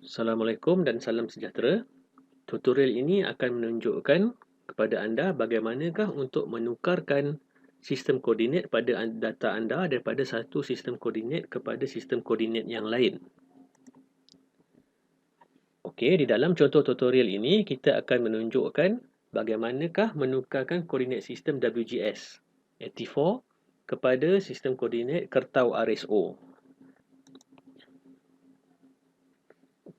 Assalamualaikum dan salam sejahtera. Tutorial ini akan menunjukkan kepada anda bagaimanakah untuk menukarkan sistem koordinat pada data anda daripada satu sistem koordinat kepada sistem koordinat yang lain. Okey, di dalam contoh tutorial ini kita akan menunjukkan bagaimanakah menukarkan koordinat sistem WGS 84 kepada sistem koordinat Kertau RSO.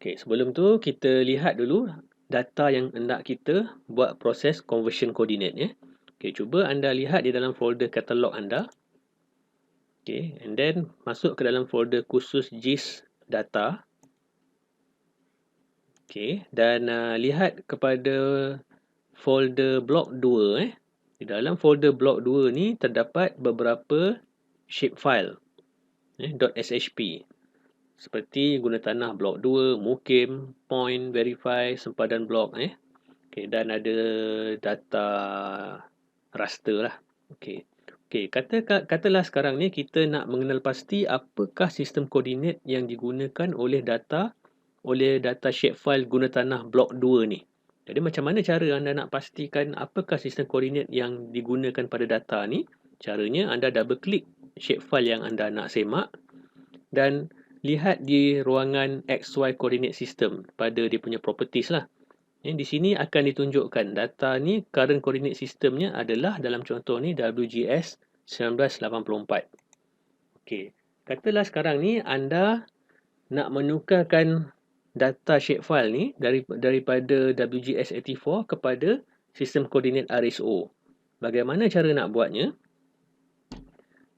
Okey, sebelum tu kita lihat dulu data yang hendak kita buat proses conversion koordinat ya. Okey, cuba anda lihat di dalam folder katalog anda. Okey, and then masuk ke dalam folder khusus GIS data. Okey, dan lihat kepada folder block 2 Di dalam folder block 2 ni terdapat beberapa shapefile .shp. Seperti guna tanah blok 2, mukim, point, verify, sempadan blok Okey, dan ada data raster lah. Okey. Okey, katalah sekarang ni kita nak mengenal pasti apakah sistem koordinat yang digunakan oleh data shapefile guna tanah blok 2 ni. Jadi macam mana cara anda nak pastikan apakah sistem koordinat yang digunakan pada data ni? Caranya anda double klik shapefile yang anda nak semak dan lihat di ruangan XY coordinate system pada dia punya properties lah. Di sini akan ditunjukkan data ni current coordinate systemnya adalah dalam contoh ni WGS 1984. Okey, katalah sekarang ni anda nak menukarkan data shapefile ni daripada WGS 84 kepada sistem koordinat RSO. Bagaimana cara nak buatnya?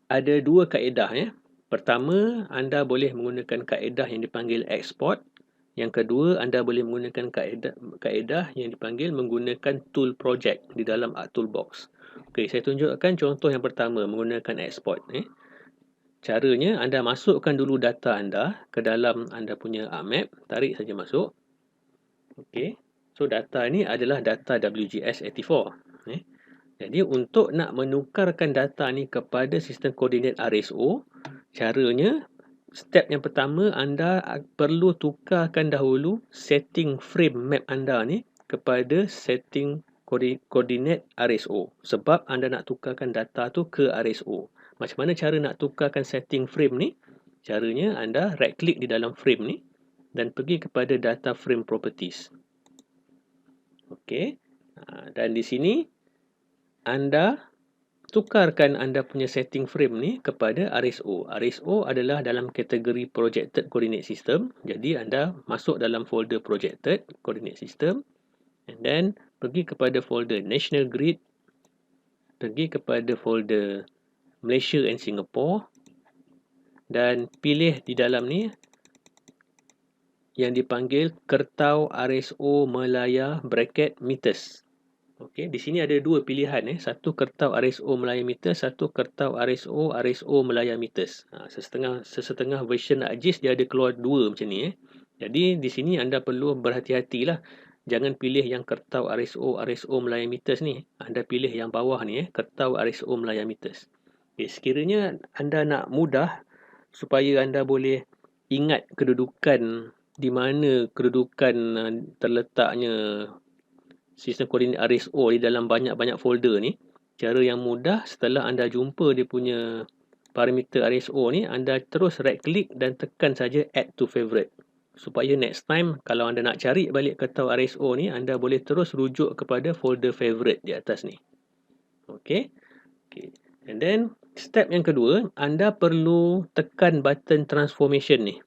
Ada dua kaedah Pertama, anda boleh menggunakan kaedah yang dipanggil export. Yang kedua, anda boleh menggunakan kaedah yang dipanggil menggunakan tool project di dalam Art Toolbox. Okey, saya tunjukkan contoh yang pertama menggunakan export. Caranya, anda masukkan dulu data anda ke dalam anda punya ArcMap. Tarik saja masuk. Okey, so data ni adalah data WGS 84. Jadi untuk nak menukarkan data ni kepada sistem koordinat RSO, caranya step yang pertama anda perlu tukarkan dahulu setting frame map anda ni kepada setting koordinat RSO. Sebab anda nak tukarkan data tu ke RSO. Macam mana cara nak tukarkan setting frame ni? Caranya anda right click di dalam frame ni dan pergi kepada data frame properties. Okey. Dan di sini anda tukarkan anda punya setting frame ni kepada RSO. RSO adalah dalam kategori projected coordinate system. Jadi anda masuk dalam folder projected coordinate system and then pergi kepada folder national grid, pergi kepada folder Malaysia and Singapore dan pilih di dalam ni yang dipanggil Kertau RSO Melaya bracket meters. Okey, di sini ada dua pilihan Satu Kertau RSO Melaya meters, satu Kertau RSO Melaya meters. Sesetengah version ArcGIS dia ada keluar dua macam ni Jadi di sini anda perlu berhati-hatilah. Jangan pilih yang Kertau RSO Melaya meters ni. Anda pilih yang bawah ni Kertau RSO Melaya meters. Okay, sekiranya anda nak mudah supaya anda boleh ingat kedudukan di mana kedudukan terletaknya sistem koordinat RSO di dalam banyak-banyak folder ni, cara yang mudah setelah anda jumpa dia punya parameter RSO ni, anda terus right click dan tekan saja add to favorite. Supaya next time kalau anda nak cari balik Kertau RSO ni, anda boleh terus rujuk kepada folder favorite di atas ni. Okey. Okay. And then step yang kedua, anda perlu tekan button transformation ni.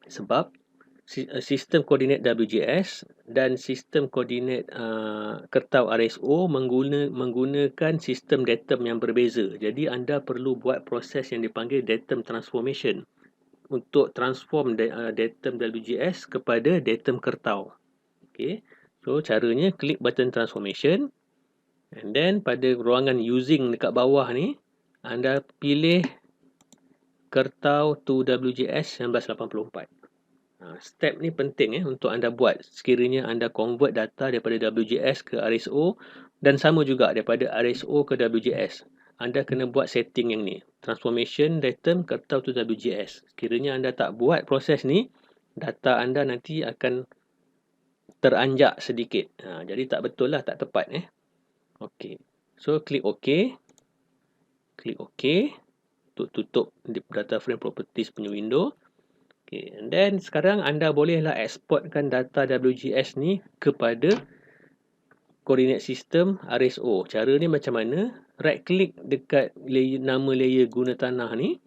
Sebab sistem koordinat WGS dan sistem koordinat Kertau RSO menggunakan sistem datum yang berbeza. Jadi anda perlu buat proses yang dipanggil datum transformation untuk transform datum WGS kepada datum Kertau. Okay. So caranya klik button transformation and then pada ruangan using dekat bawah ni anda pilih Kertau to WGS 1984. Step ni penting untuk anda buat sekiranya anda convert data daripada WGS ke RSO dan sama juga daripada RSO ke WGS. Anda kena buat setting yang ni. Transformation datum Kertau to WGS. Sekiranya anda tak buat proses ni, data anda nanti akan teranjak sedikit. Jadi tak betul lah, tak tepat. Okey. So, klik OK. Klik OK. Untuk tutup data frame properties punya window. Okay. And then sekarang anda bolehlah exportkan data WGS ni kepada coordinate system RSO. Cara ni macam mana? Right click dekat nama layer guna tanah ni.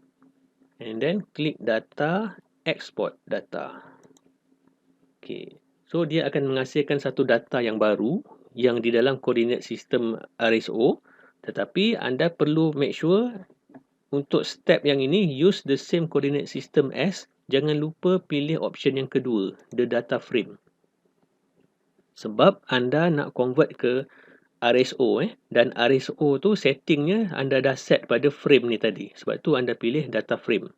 And then klik data, export data. Okay. So dia akan menghasilkan satu data yang baru yang di dalam coordinate system RSO. Tetapi anda perlu make sure untuk step yang ini use the same coordinate system as. Jangan lupa pilih option yang kedua, the data frame. Sebab anda nak convert ke RSO dan RSO tu settingnya anda dah set pada frame ni tadi. Sebab tu anda pilih data frame.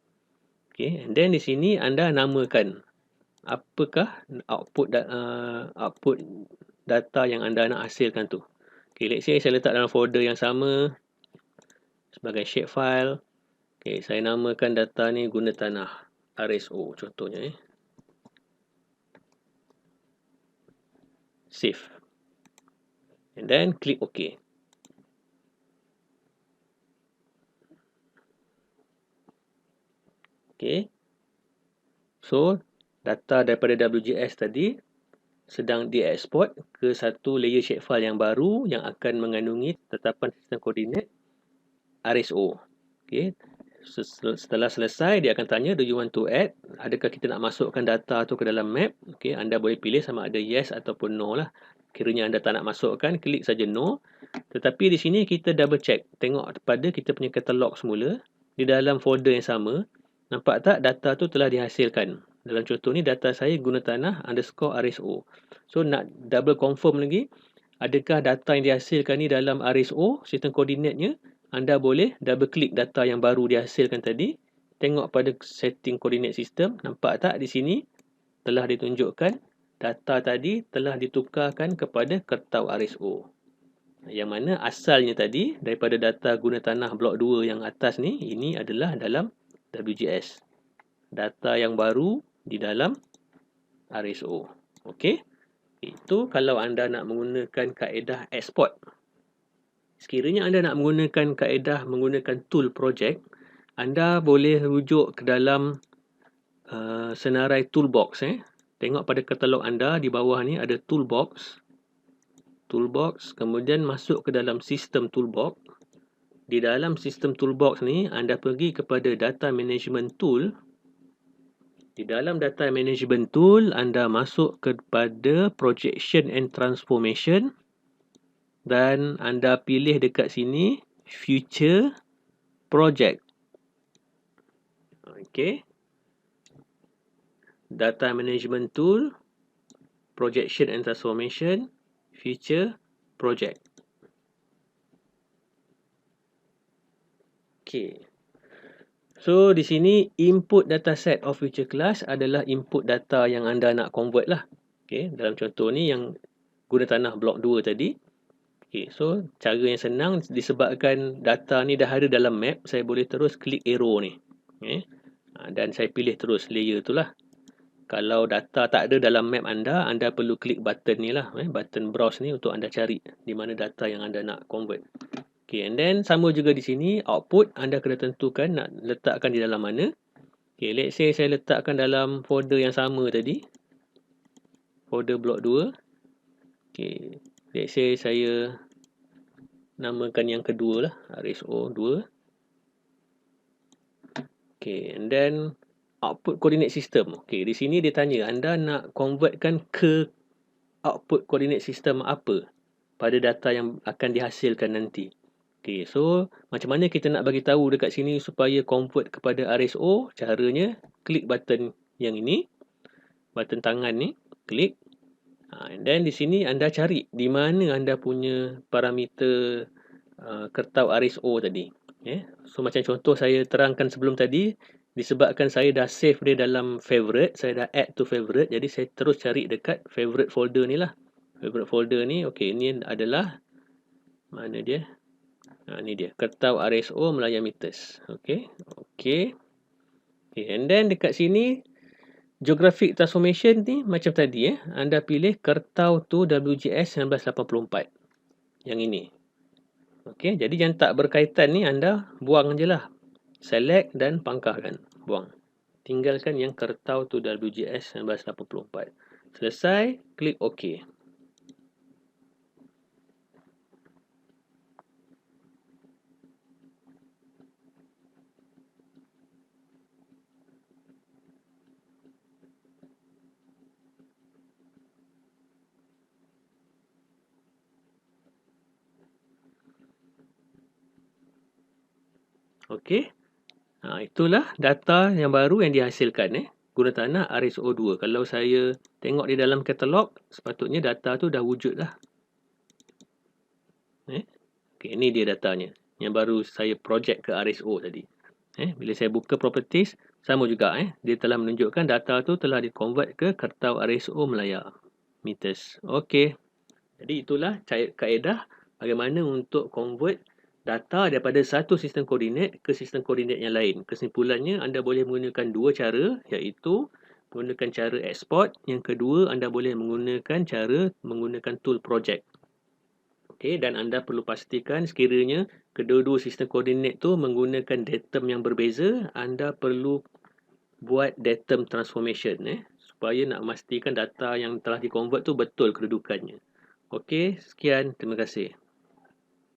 Okay, and then di sini anda namakan apakah output data yang anda nak hasilkan tu. Okay, let's say saya letak dalam folder yang sama sebagai shapefile. Okay, saya namakan data ni guna tanah RSO contohnya. Save. And then click OK. Okay. So, data daripada WGS tadi sedang dieksport ke satu layer shapefile yang baru yang akan mengandungi tetapan sistem koordinat RSO. Okay. Setelah selesai, dia akan tanya, do you want to add? Adakah kita nak masukkan data tu ke dalam map? Okay. Anda boleh pilih sama ada yes ataupun no lah. Kiranya anda tak nak masukkan, klik saja no. Tetapi di sini kita double check. Tengok pada kita punya katalog semula. Di dalam folder yang sama. Nampak tak data tu telah dihasilkan. Dalam contoh ni data saya guna tanah _RSO. So nak double confirm lagi. Adakah data yang dihasilkan ni dalam RSO, sistem koordinatnya. Anda boleh double klik data yang baru dihasilkan tadi. Tengok pada setting coordinate system. Nampak tak di sini telah ditunjukkan data tadi telah ditukarkan kepada kertau RSO. Yang mana asalnya tadi daripada data guna tanah blok 2 yang atas ni, ini adalah dalam WGS. Data yang baru di dalam RSO. Okey. Itu kalau anda nak menggunakan kaedah export. Sekiranya anda nak menggunakan kaedah menggunakan tool project, anda boleh rujuk ke dalam senarai toolbox. Tengok pada katalog anda di bawah ni ada toolbox. Toolbox, kemudian masuk ke dalam sistem toolbox. Di dalam sistem toolbox ni, anda pergi kepada data management tool. Di dalam data management tool, anda masuk kepada projection and transformation. Dan anda pilih dekat sini, future project. Okay. Data management tool, projection and transformation, future project. Okay. So, di sini input dataset of future class adalah input data yang anda nak convert lah. Okay. Dalam contoh ni yang guna tanah blok 2 tadi. Okay. So, cara yang senang disebabkan data ni dah ada dalam map, saya boleh terus klik arrow ni. Okay. Dan saya pilih terus layer tu lah. Kalau data tak ada dalam map anda perlu klik button ni lah. Button browse ni untuk anda cari di mana data yang anda nak convert. Okay, and then sama juga di sini output anda kena tentukan nak letakkan di dalam mana. Okay, let's say saya letakkan dalam folder yang sama tadi. Folder blok 2. Okay, let's say saya namakan yang kedua lah, RSO 2. Okay, and then output coordinate system. Okay, di sini dia tanya anda nak convertkan ke output coordinate system apa pada data yang akan dihasilkan nanti. Okay, so macam mana kita nak bagi tahu dekat sini supaya convert kepada RSO? Caranya klik button yang ini, button tangan ni, klik. And then di sini anda cari di mana anda punya parameter kertau RSO tadi. So macam contoh saya terangkan sebelum tadi, disebabkan saya dah save dia dalam favorite, saya dah add to favorite, jadi saya terus cari dekat favorite folder ni lah. Favorite folder ni, okay, ini adalah mana dia? Ni dia, kertau RSO Melaya Meters. Okay. And then dekat sini Geographic transformation ni macam tadi anda pilih Kertau to WGS 1984. Yang ini. Okey, jadi yang tak berkaitan ni anda buang je lah. Select dan pangkahkan. Buang. Tinggalkan yang Kertau to WGS 1984. Selesai, klik OK. Okey. Itulah data yang baru yang dihasilkan guna tanah RSO2. Kalau saya tengok di dalam katalog, sepatutnya data tu dah wujud lah. Okey, ini dia datanya. Yang baru saya project ke RSO tadi. Bila saya buka properties, sama juga dia telah menunjukkan data tu telah di-convert ke Kertau RSO Melaya meters. Okey. Jadi itulah kaedah bagaimana untuk convert data daripada satu sistem koordinat ke sistem koordinat yang lain. Kesimpulannya, anda boleh menggunakan dua cara, iaitu menggunakan cara export. Yang kedua, anda boleh menggunakan tool project. Okey, dan anda perlu pastikan sekiranya kedua-dua sistem koordinat tu menggunakan datum yang berbeza, anda perlu buat datum transformation supaya nak memastikan data yang telah di-convert tu betul kedudukannya. Okey, sekian. Terima kasih.